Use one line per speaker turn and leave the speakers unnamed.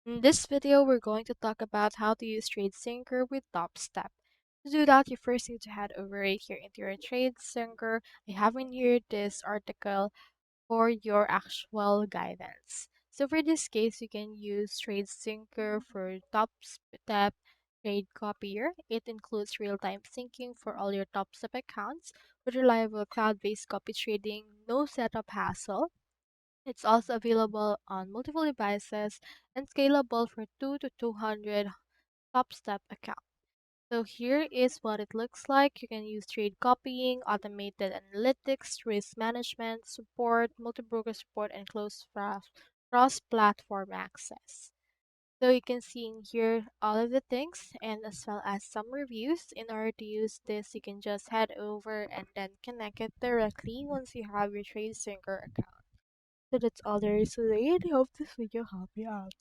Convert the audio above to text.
In this video, we're going to talk about how to use TradeSyncer with Topstep. To do that, you first need to head over right here into your TradeSyncer. I have in here this article for your actual guidance. So for this case, you can use TradeSyncer for Topstep Trade Copier. It includes real-time syncing for all your Topstep accounts with reliable cloud-based copy trading, no setup hassle. It's also available on multiple devices and scalable for 2 to 200 top-step accounts. So here is what it looks like. You can use trade copying, automated analytics, risk management, support, multi-broker support, and cross-platform access. So you can see in here all of the things and as well as some reviews. In order to use this, you can just head over and then connect it directly once you have your TradeSyncer account. So that's all there is to it. I hope this video helped you out.